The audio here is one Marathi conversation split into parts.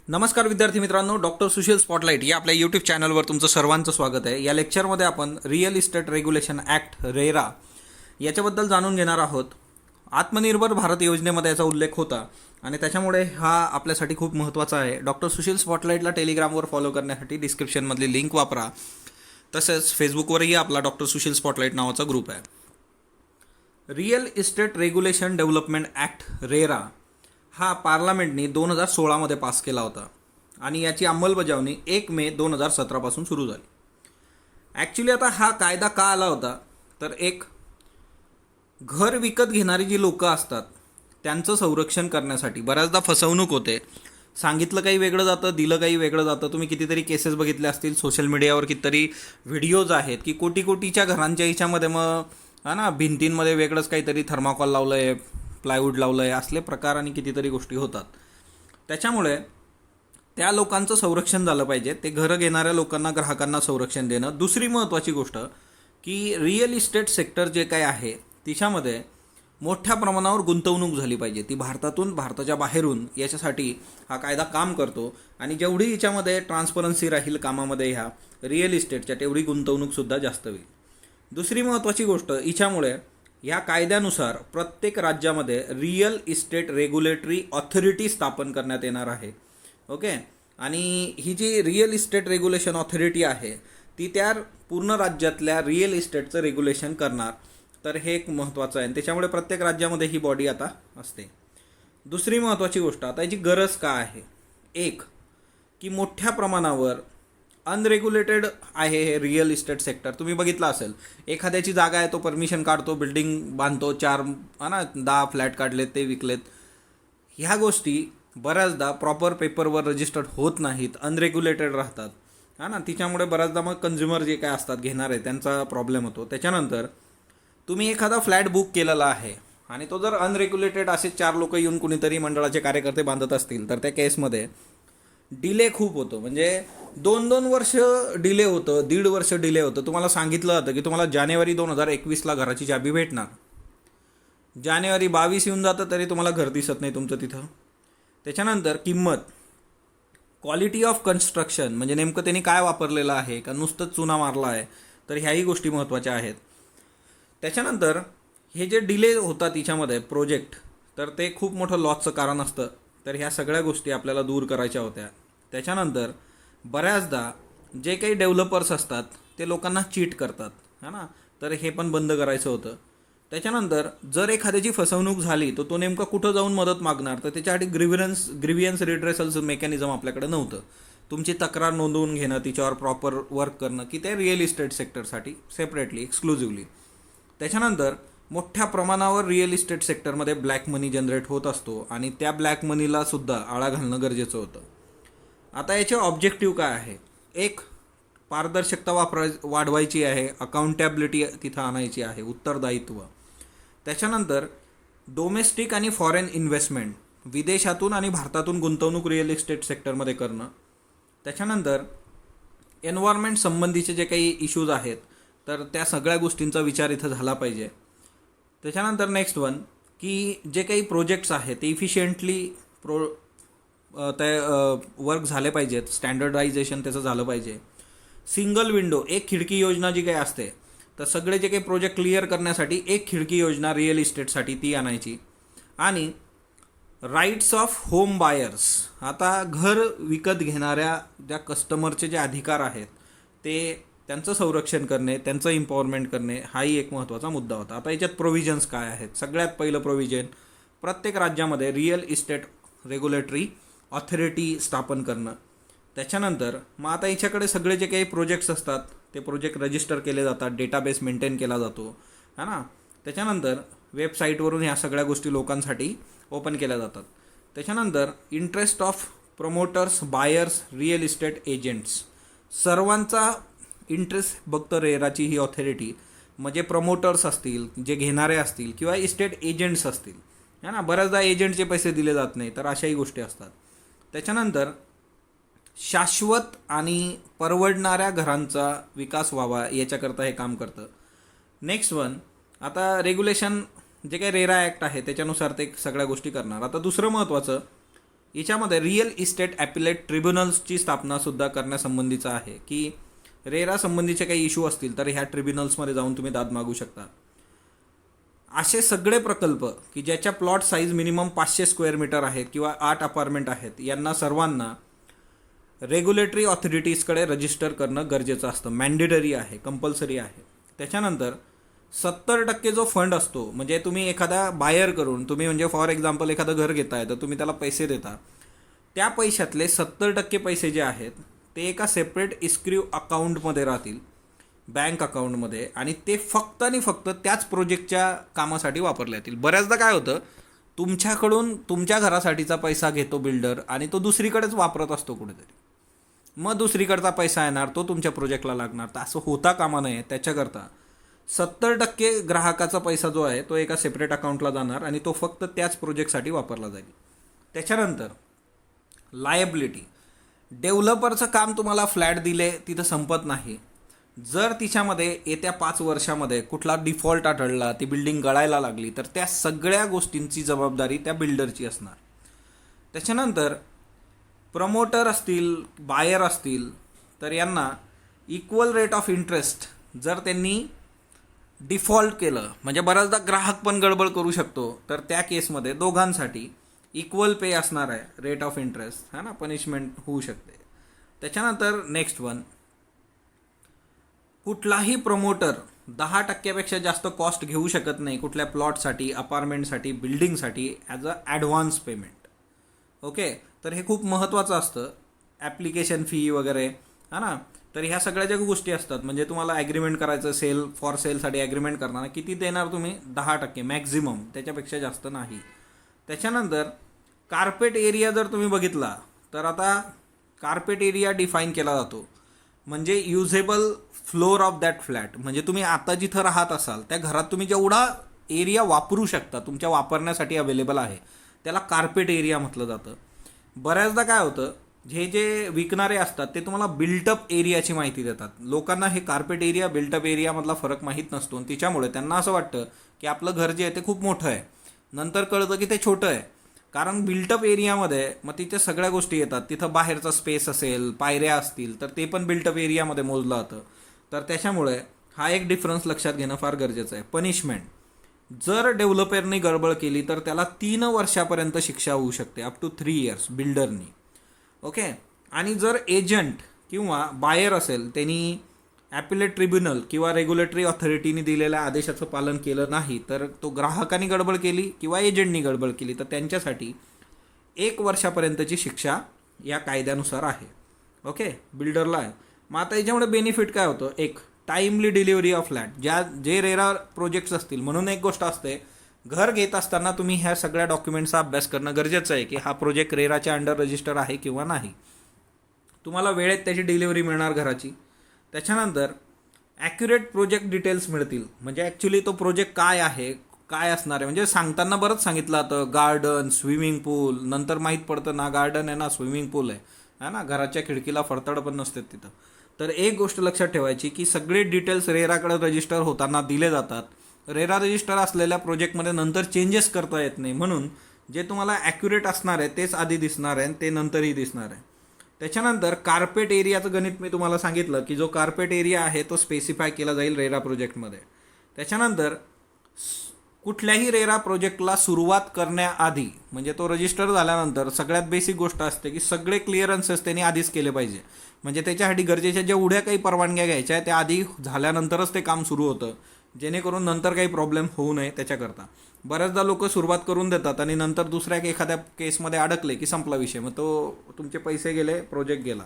नमस्कार विद्यार्थी मित्रांनो, डॉक्टर सुशील स्पॉटलाईट या आपल्या यूट्यूब चॅनलवर तुमचं सर्वांचं स्वागत आहे. या लेक्चरमध्ये आपण real estate regulation act RERA याच्याबद्दल जाणून घेणार आहोत. आत्मनिर्भर भारत योजनेमध्ये याचा उल्लेख होता आणि त्याच्यामुळे हा आपल्यासाठी खूप महत्त्वाचा आहे. डॉक्टर सुशील स्पॉटलाईटला टेलिग्रामवर फॉलो करण्यासाठी डिस्क्रिप्शनमधली लिंक वापरा. तसेच फेसबुकवरही आपला डॉक्टर सुशील स्पॉटलाईट नावाचा ग्रुप आहे. Real estate regulation development act RERA हा पार्लमेंटने 2016मध्ये पास केला होता आणि याची अंमलबजावणी 1 मे 2017 पासून सुरू झाली. ॲक्च्युली आता हा कायदा का आला होता तर एक घर विकत घेणारी जी लोकं असतात त्यांचं संरक्षण करण्यासाठी. बऱ्याचदा फसवणूक होते, सांगितलं काही वेगळं जातं, दिलं काही वेगळं जातं. तुम्ही कितीतरी केसेस बघितले असतील, सोशल मीडियावर कितीतरी व्हिडिओज आहेत की कोटीच्या घरांच्या ह्याच्यामध्ये मग भिंतींमध्ये वेगळंच काहीतरी थर्माकॉल लावलं आहे, प्लायवूड लावलं आहे, असले प्रकार आणि कितीतरी गोष्टी होतात. त्याच्यामुळे त्या लोकांचं संरक्षण झालं पाहिजे. ते घरं घेणाऱ्या लोकांना, ग्राहकांना संरक्षण देणं. दुसरी महत्त्वाची गोष्ट की रिअल इस्टेट सेक्टर जे काय आहे तिच्यामध्ये मोठ्या प्रमाणावर गुंतवणूक झाली पाहिजे. ती भारतातून, भारताच्या बाहेरून याच्यासाठी हा कायदा काम करतो आणि जेवढी याच्यामध्ये ट्रान्सपरन्सी राहील कामामध्ये ह्या रिअल इस्टेटच्या, तेवढी गुंतवणूकसुद्धा जास्त होईल. दुसरी महत्त्वाची गोष्ट, हिच्यामुळे या कायद्यानुसार प्रत्येक राज्यामध्ये रिअल इस्टेट रेग्युलेटरी ऑथॉरिटी स्थापन करण्यात येणार आहे. ओके. आणि ही जी रिअल इस्टेट रेग्युलेशन ऑथॉरिटी आहे ती त्या पूर्ण राज्यातल्या रिअल इस्टेटचं रेग्युलेशन करणार. तर हे एक महत्त्वाचं आहे आणि त्याच्यामुळे प्रत्येक राज्यामध्ये ही बॉडी आता असते. दुसरी महत्त्वाची गोष्ट, आता याची गरज का आहे? एक की मोठ्या प्रमाणावर अनरेग्युलेटेड आहे हे रिअल इस्टेट सेक्टर. तुम्ही बघितलं असेल, एखाद्याची जागा आहे, तो परमिशन काढतो, बिल्डिंग बांधतो, 10 फ्लॅट काढलेत, ते विकलेत. ह्या गोष्टी बऱ्याचदा प्रॉपर पेपरवर रजिस्टर्ड होत नाहीत, अनरेग्युलेटेड राहतात. तिच्यामुळे बऱ्याचदा मग कन्झ्युमर जे काय असतात, घेणारे, त्यांचा प्रॉब्लेम होतो. त्याच्यानंतर तुम्ही एखादा फ्लॅट बुक केलेला आहे आणि तो जर अनरेग्युलेटेड असे 4 लोक येऊन कुणीतरी मंडळाचे कार्यकर्ते बांधत असतील तर त्या केसमध्ये डिले खूप होतो. म्हणजे 2 वर्ष डिले होतं, 1.5 वर्ष डिले होतं. तुम्हाला सांगितलं जातं की तुम्हाला जानेवारी 2021ला घराची चाबी भेटणार. जानेवारी 22 येऊन जातं तरी तुम्हाला घर दिसत नाही तुमचं तिथं. त्याच्यानंतर किंमत, क्वालिटी ऑफ कन्स्ट्रक्शन, म्हणजे नेमकं त्यांनी काय वापरलेलं आहे का नुसतंच चुना मारला आहे, तर ह्याही गोष्टी महत्त्वाच्या आहेत. त्याच्यानंतर हे जे डिले होतात तिच्यामध्ये प्रोजेक्ट, तर ते खूप मोठं लॉसचं कारण असतं. तर ह्या सगळ्या गोष्टी आपल्याला दूर करायच्या होत्या. त्याच्यानंतर बऱ्याचदा जे काही डेव्हलपर्स असतात ते लोकांना चीट करतात, तर हे पण बंद करायचं होतं. त्याच्यानंतर जर एखाद्याची फसवणूक झाली तर तो नेमका कुठं जाऊन मदत मागणार, तर त्याच्यासाठी ग्रीव्हियन्स रिड्रेसलचं मेकॅनिझम आपल्याकडे नव्हतं. तुमची तक्रार नोंदवून घेणं, तिच्यावर प्रॉपर वर्क करणं, की ते रिअल इस्टेट सेक्टरसाठी सेपरेटली, एक्सक्लुझिव्हली. त्याच्यानंतर मोठ्या प्रमाणावर रिअल इस्टेट सेक्टरमध्ये ब्लॅक मनी जनरेट होत असतो आणि त्या ब्लॅक मनीला सुद्धा आळा घालणं गरजेचं होतं. आता याचे ऑब्जेक्टिव्ह काय आहे? एक, पारदर्शकता वाढवायची आहे, अकाउंटेबिलिटी तिथं आणायची आहे, उत्तरदायित्व. त्याच्यानंतर डोमेस्टिक आणि फॉरेन इन्व्हेस्टमेंट, विदेशातून आणि भारतातून गुंतवणूक रिअल इस्टेट सेक्टरमध्ये करणं. त्याच्यानंतर एन्व्हायरमेंट संबंधीचे जे काही इश्यूज आहेत तर त्या सगळ्या गोष्टींचा विचार इथं झाला पाहिजे. त्याच्यानंतर नेक्स्ट वन की जे काही प्रोजेक्ट्स आहेत ते इफिशियंटली ते वर्क झाले पाहिजेत, स्टँडर्डायझेशन त्याचं झालं पाहिजे. सिंगल विंडो, एक खिडकी योजना जी काही असते, तर सगळे जे काही प्रोजेक्ट क्लिअर करण्यासाठी एक खिडकी योजना रिअल इस्टेटसाठी ती आणायची. आणि राईट्स ऑफ होम बायर्स, आता घर विकत घेणाऱ्या ज्या कस्टमरचे जे अधिकार आहेत ते त्यांचं संरक्षण करणे, त्यांचं इम्पॉवरमेंट करणे, हाही एक महत्त्वाचा मुद्दा होता. आता याच्यात प्रोव्हिजन्स काय आहेत? सगळ्यात पहिलं प्रोव्हिजन, प्रत्येक राज्यामध्ये रिअल इस्टेट रेग्युलेटरी ऑथॉरिटी स्थापन करणं. त्याच्यानंतर मग आता याच्याकडे सगळे जे काही प्रोजेक्ट्स असतात ते प्रोजेक्ट रजिस्टर केले जातात, डेटाबेस मेंटेन केला जातो, त्याच्यानंतर वेबसाईटवरून ह्या सगळ्या गोष्टी लोकांसाठी ओपन केल्या जातात. त्याच्यानंतर interest of promoters, buyers, real estate agents, सर्वांचा इंटरेस्ट बघतं रेराची ही ऑथॉरिटी. म्हणजे प्रमोटर्स असतील, जे घेणारे असतील, किंवा इस्टेट एजंट्स असतील, बऱ्याचदा एजंटचे पैसे दिले जात नाही, तर अशाही गोष्टी असतात. त्याच्यानंतर शाश्वत आणि परवडणाऱ्या घरांचा विकास व्हावा याच्याकरता हे काम करतं. नेक्स्ट वन, आता रेग्युलेशन जे काही रेरा ॲक्ट आहे त्याच्यानुसार ते सगळ्या गोष्टी करणार. आता दुसरं महत्त्वाचं, याच्यामध्ये रिअल इस्टेट ॲपिलेट ट्रिब्युनल्सची स्थापनासुद्धा करण्यासंबंधीचं आहे, की रेरा संबंधीचे काही इश्यू असतील तर ह्या ट्रिब्युनल्समध्ये जाऊन तुम्ही दाद मागू शकता. असे सगळे प्रकल्प की ज्याच्या plot size minimum 500 square metre आहेत किंवा 8 अपार्टमेंट आहेत, यांना सर्वांना रेग्युलेटरी ऑथॉरिटीजकडे रजिस्टर करणं गरजेचं असतं, मॅन्डेटरी आहे, कंपल्सरी आहे. त्याच्यानंतर 70% जो फंड असतो, म्हणजे तुम्ही एखादा बायर करून तुम्ही म्हणजे फॉर एक्झाम्पल एखादं घर घेताय तर तुम्ही त्याला पैसे देता, त्या पैशातले 70% पैसे जे आहेत ते एका सेपरेट इस्क्यू अकाउंटमध्ये राहतील, बँक अकाउंटमध्ये, आणि ते फक्त आणि फक्त त्याच प्रोजेक्टच्या कामासाठी वापरले जातील. बऱ्याचदा काय होतं, तुमच्याकडून तुमच्या घरासाठीचा पैसा घेतो बिल्डर आणि तो दुसरीकडेच वापरत असतो कुठेतरी, मग दुसरीकडचा पैसा येणार तो तुमच्या प्रोजेक्टला लागणार. तर असं होता कामा नये. त्याच्याकरता 70% ग्राहकाचा पैसा जो आहे तो एका सेपरेट अकाउंटला जाणार आणि तो फक्त त्याच प्रोजेक्टसाठी वापरला जाईल. त्याच्यानंतर लायबिलिटी. डेव्हलपरचं काम तुम्हाला फ्लॅट दिले तिथं संपत नाही. जर तिच्यामध्ये येत्या 5 वर्षामध्ये कुठला डिफॉल्ट आढळला, ती बिल्डिंग गळायला लागली, तर त्या सगळ्या गोष्टींची जबाबदारी त्या बिल्डरची असणार. त्याच्यानंतर प्रमोटर असतील, बायर असतील, तर यांना इक्वल रेट ऑफ इंटरेस्ट जर त्यांनी डिफॉल्ट केलं, म्हणजे बऱ्याचदा ग्राहक पण गडबड करू शकतो, तर त्या केसमध्ये दोघांसाठी इक्वल पे असणार आहे, रेट ऑफ इंटरेस्ट, है ना, पनिशमेंट होऊ शकते. त्याच्यानंतर नेक्स्ट वन, कुठलाही प्रमोटर 10% जास्त कॉस्ट घेऊ शकत नाही कुठल्या प्लॉटसाठी, अपार्टमेंटसाठी, बिल्डिंगसाठी as a advance payment. Okay, तर हे खूप महत्त्वाचं असतं. ॲप्लिकेशन फी वगैरे, है ना, तर ह्या सगळ्या ज्या गोष्टी असतात, म्हणजे तुम्हाला ॲग्रीमेंट करायचं, सेल फॉर सेलसाठी ॲग्रीमेंट करणार, किती देणार तुम्ही? 10% मॅक्झिमम, त्याच्यापेक्षा जास्त नाही. त्याच्यानंतर कार्पेट एरिया जर तुम्ही बघितला तर आता कार्पेट एरिया डिफाईन केला जातो, म्हणजे usable floor of that flat, म्हणजे तुम्ही आता जिथं राहत असाल त्या घरात तुम्ही जेवढा एरिया वापरू शकता, तुमच्या वापरण्यासाठी अवेलेबल आहे, त्याला कार्पेट एरिया म्हटलं जातं. बऱ्याचदा काय होतं, जे विकणारे असतात ते तुम्हाला बिल्टअप एरियाची माहिती देतात. लोकांना हे कार्पेट एरिया बिल्टअप एरियामधला फरक माहीत नसतो आणि तिच्यामुळे त्यांना असं वाटतं की आपलं घर जे आहे ते खूप मोठं आहे. नंतर कळतं की ते छोटं आहे, कारण बिल्टअप एरियामध्ये मग तिथे सगळ्या गोष्टी येतात. तिथं बाहेरचा स्पेस असेल, पायऱ्या असतील, तर ते पण बिल्टअप एरियामध्ये मोजलं जातं. तर त्याच्यामुळे हा एक डिफरन्स लक्षात घेणं फार गरजेचं आहे. पनिशमेंट, जर डेव्हलपरनी गडबड केली तर त्याला 3 वर्षापर्यंत शिक्षा होऊ शकते, अप टू 3 इयर्स बिल्डरनी. ओके, आणि जर एजंट किंवा बायर असेल, त्यांनी ॲपिलेट ट्रिब्युनल किंवा रेग्युलेटरी ऑथॉरिटीने दिलेल्या आदेशाचं पालन केलं नाही, तर तो ग्राहकाने गडबड केली किंवा एजंटनी गडबड केली तर त्यांच्यासाठी 1 वर्षापर्यंतची शिक्षा या कायद्यानुसार आहे. ओके, बिल्डरला आहे. मग आता याच्यामुळे बेनिफिट काय होतं? एक, टाईमली डिलिव्हरी ऑफ फ्लॅट. जे रेरा प्रोजेक्ट्स असतील, म्हणून एक गोष्ट असते, घर घेत असताना तुम्ही ह्या सगळ्या डॉक्युमेंटचा अभ्यास करणं गरजेचं आहे की हा प्रोजेक्ट रेराच्या अंडर रजिस्टर आहे किंवा नाही. तुम्हाला वेळेत त्याची डिलिव्हरी मिळणार घराची. त्याच्यानंतर ॲक्युरेट प्रोजेक्ट डिटेल्स मिळतील, म्हणजे ॲक्च्युली तो प्रोजेक्ट काय आहे, काय असणार आहे, म्हणजे सांगताना बरंच सांगितलं जातं गार्डन, स्विमिंग पूल, नंतर माहीत पडतं ना गार्डन आहे ना स्विमिंग पूल आहे ना, घराच्या खिडकीला फडतड पण नसते तिथं. तर एक गोष्ट लक्षात ठेवायची की सगळे डिटेल्स रेराकडे रजिस्टर होताना दिले जातात. रेरा रजिस्टर असलेल्या प्रोजेक्टमध्ये नंतर चेंजेस करता येत नाही, म्हणून जे तुम्हाला ॲक्युरेट असणार आहे तेच आधी दिसणार आहे आणि ते नंतरही दिसणार आहे. त्याच्यानंतर कार्पेट एरियाचं गणित मी तुम्हाला सांगितलं की जो कार्पेट एरिया आहे तो स्पेसिफाय केला जाईल रेरा प्रोजेक्टमध्ये. त्याच्यानंतर कुठल्याही रेरा प्रोजेक्टला सुरुवात करण्याआधी, म्हणजे तो रजिस्टर झाल्यानंतर सगळ्यात बेसिक गोष्ट असते की सगळे क्लिअरन्सेस त्यांनी आधीच केले पाहिजे. म्हणजे त्याच्यासाठी गरजेच्या जेवढ्या काही परवानग्या घ्यायच्या आहे त्या आधी झाल्यानंतरच ते काम सुरू होतं, जेणेकरून नंतर काही प्रॉब्लेम होऊ नये त्याच्याकरता. बऱ्याचदा लोक सुरुवात करून देतात आणि नंतर दुसऱ्या एखाद्या केसमध्ये अडकले की संपला विषय, मग तो तुमचे पैसे गेले, प्रोजेक्ट गेला.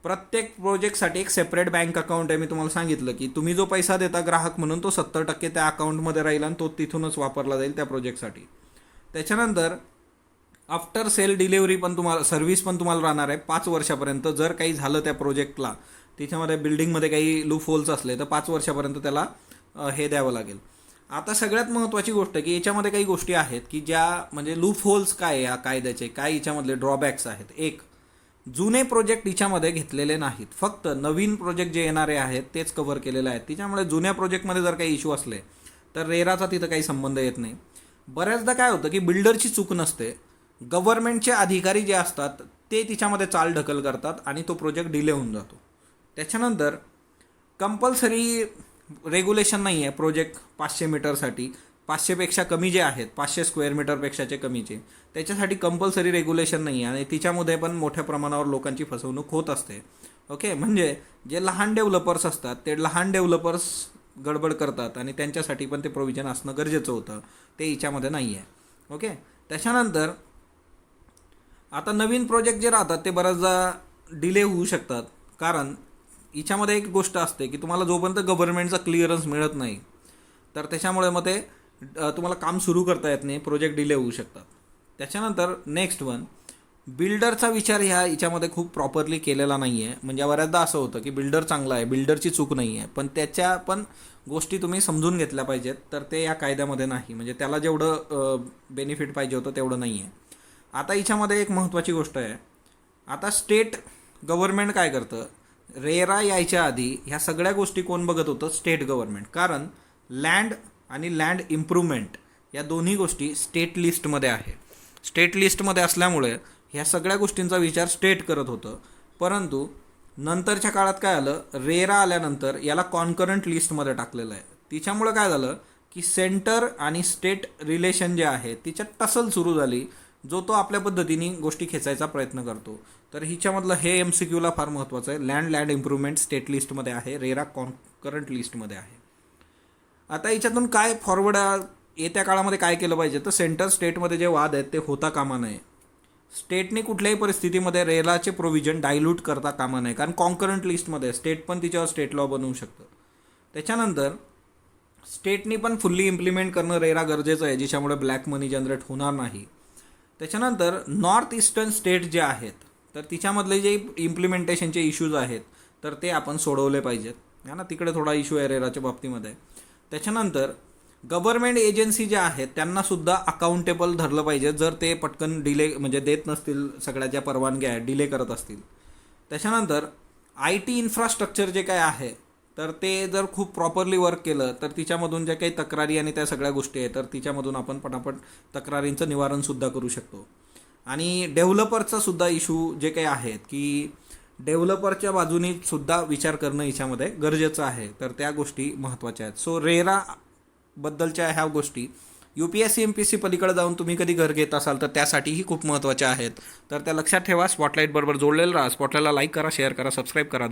प्रत्येक प्रोजेक्टसाठी एक सेपरेट बँक अकाउंट आहे. मी तुम्हाला सांगितलं की तुम्ही जो पैसा देता ग्राहक म्हणून तो 70% त्या अकाउंटमध्ये राहील आणि तो तिथूनच वापरला जाईल त्या प्रोजेक्टसाठी. त्याच्यानंतर आफ्टर सेल डिलिव्हरी पण तुम्हाला, सर्व्हिस पण तुम्हाला राहणार आहे 5 वर्षापर्यंत. जर काही झालं त्या प्रोजेक्टला, तिच्यामध्ये बिल्डिंगमध्ये काही लूप होल्स असले तर 5 वर्षापर्यंत त्याला हे द्यावं लागेल. आता सगळ्यात महत्त्वाची गोष्ट की याच्यामध्ये काही गोष्टी आहेत की ज्या, म्हणजे लूप होल्स काय या कायद्याचे, काय याच्यामधले ड्रॉबॅक्स आहेत. एक, जुने प्रोजेक्ट तिच्यामध्ये घेतलेले नाहीत, फक्त नवीन प्रोजेक्ट जे येणारे आहेत तेच कव्हर केलेले आहेत. तिच्यामुळे जुन्या प्रोजेक्टमध्ये जर काही इश्यू असले तर रेराचा तिथं काही संबंध येत नाही. बऱ्याचदा काय होतं की बिल्डरची चूक नसते, गव्हर्नमेंटचे अधिकारी जे असतात ते तिच्यामध्ये चालढकल करतात आणि तो प्रोजेक्ट डिले होऊन जातो. त्याच्यानंतर कंपल्सरी रेग्युलेशन नाही आहे प्रोजेक्ट 500 मीटरसाठी. 500पेक्षा कमी जे आहेत, 500 स्क्वेअर मीटरपेक्षाचे कमीचे, त्याच्यासाठी कंपल्सरी रेग्युलेशन नाही आहे आणि तिच्यामध्ये पण मोठ्या प्रमाणावर लोकांची फसवणूक होत असते. ओके, म्हणजे जे लहान डेव्हलपर्स असतात ते लहान डेव्हलपर्स गडबड करतात आणि त्यांच्यासाठी पण ते प्रोव्हिजन असणं गरजेचं होतं, ते हिच्यामध्ये नाही आहे. ओके, त्याच्यानंतर आता नवीन प्रोजेक्ट जे राहतात ते बऱ्याचदा डिले होऊ शकतात, कारण हिच्यामध्ये एक गोष्ट असते की तुम्हाला जोपर्यंत गव्हर्नमेंटचा क्लिअरन्स मिळत नाही तर त्याच्यामुळे मग ते तुम्हाला काम सुरू करता येत नाही, प्रोजेक्ट डिले होऊ शकतात. त्याच्यानंतर नेक्स्ट वन, बिल्डरचा विचार हिच्यामध्ये खूप प्रॉपरली केलेला नाही आहे. म्हणजे बऱ्याचदा असं होतं की बिल्डर चांगला आहे, बिल्डरची चूक नाही आहे, पण त्याच्या पण गोष्टी तुम्ही समजून घेतल्या पाहिजेत, तर ते या कायद्यामध्ये नाही. म्हणजे त्याला जेवढं बेनिफिट पाहिजे होतं तेवढं नाही आहे. आता हिच्यामध्ये एक महत्त्वाची गोष्ट आहे. आता स्टेट गव्हर्नमेंट काय करतं, रेरा यायच्या आधी ह्या सगळ्या गोष्टी कोण बघत होतं, स्टेट गव्हर्नमेंट. कारण लँड आणि लँड इम्प्रूव्हमेंट या दोन्ही गोष्टी स्टेट लिस्टमध्ये आहे. स्टेट लिस्टमध्ये असल्यामुळे ह्या सगळ्या गोष्टींचा विचार स्टेट करत होतं. परंतु नंतरच्या काळात काय आलं, रेरा आल्यानंतर याला कॉन्करंट लिस्टमध्ये टाकलेलं आहे. तिच्यामुळे काय झालं की सेंटर आणि स्टेट रिलेशन जे आहे तिच्यात टसल सुरू झाली, जो तो आपल्या पद्धतीने गोष्टी खेचायचा प्रयत्न करतो. तर हिच्यामधलं हे MCQला फार महत्त्वाचं आहे. लँड इम्प्रूव्हमेंट स्टेट लिस्टमध्ये आहे, रेरा कॉन्करंट लिस्टमध्ये आहे. आता याच्यातून काय फॉरवर्ड येत्या काळामध्ये काय केलं पाहिजे, तर सेंटर स्टेटमध्ये जे वाद आहेत ते होता कामा नये. स्टेटने कुठल्याही परिस्थितीमध्ये रेराचे प्रोव्हिजन डायल्यूट करता कामा नये, कारण कॉन्करंट लिस्टमध्ये स्टेट पण तिच्यावर स्टेट लॉ बनवू शकतं. त्याच्यानंतर स्टेटनी पण फुल्ली इम्प्लिमेंट करणं रेरा गरजेचं आहे, ज्याच्यामुळे ब्लॅक मनी जनरेट होणार नाही. त्याच्यानंतर नॉर्थ ईस्टर्न स्टेट जे आहेत तर तिच्यामधले जे इम्प्लिमेंटेशनचे इश्यूज आहेत तर ते आपण सोडवले पाहिजेत. है ना, तिकडे थोडा इश्यू आहे रेराच्या बाबतीमध्ये. त्याच्यानंतर गव्हर्नमेंट एजन्सी ज्या आहेत त्यांनासुद्धा अकाउंटेबल धरलं पाहिजे जर ते पटकन डिले म्हणजे देत नसतील, सगळ्या ज्या परवानग्या आहेत डिले करत असतील. त्याच्यानंतर IT इन्फ्रास्ट्रक्चर जे काय आहे तर ते जर खूप प्रॉपरली वर्क केलं तर तिच्यामधून ज्या काही तक्रारी आणि त्या सगळ्या गोष्टी आहेत तर तिच्यामधून आपण पटापट तक्रारींचं निवारणसुद्धा करू शकतो. आणि डेव्हलपरचा सुद्धा इश्यू जे काही आहेत की डेव्हलपरच्या बाजूने सुद्धा विचार करणं हिच्यामध्ये गरजेचं आहे, तर त्या गोष्टी महत्त्वाच्या आहेत. सो रेरा बद्दलच्या ह्या गोष्टी UPSC MPSC पलीकडे जाऊन तुम्ही कधी घर घेत असाल तर त्यासाठीही खूप महत्त्वाच्या आहेत. तर त्या लक्षात ठेवा. स्पॉटलाईट बरोबर जोडलेलं राहा. स्पॉटलाईटला लाईक करा, शेअर करा, सबस्क्राईब करा.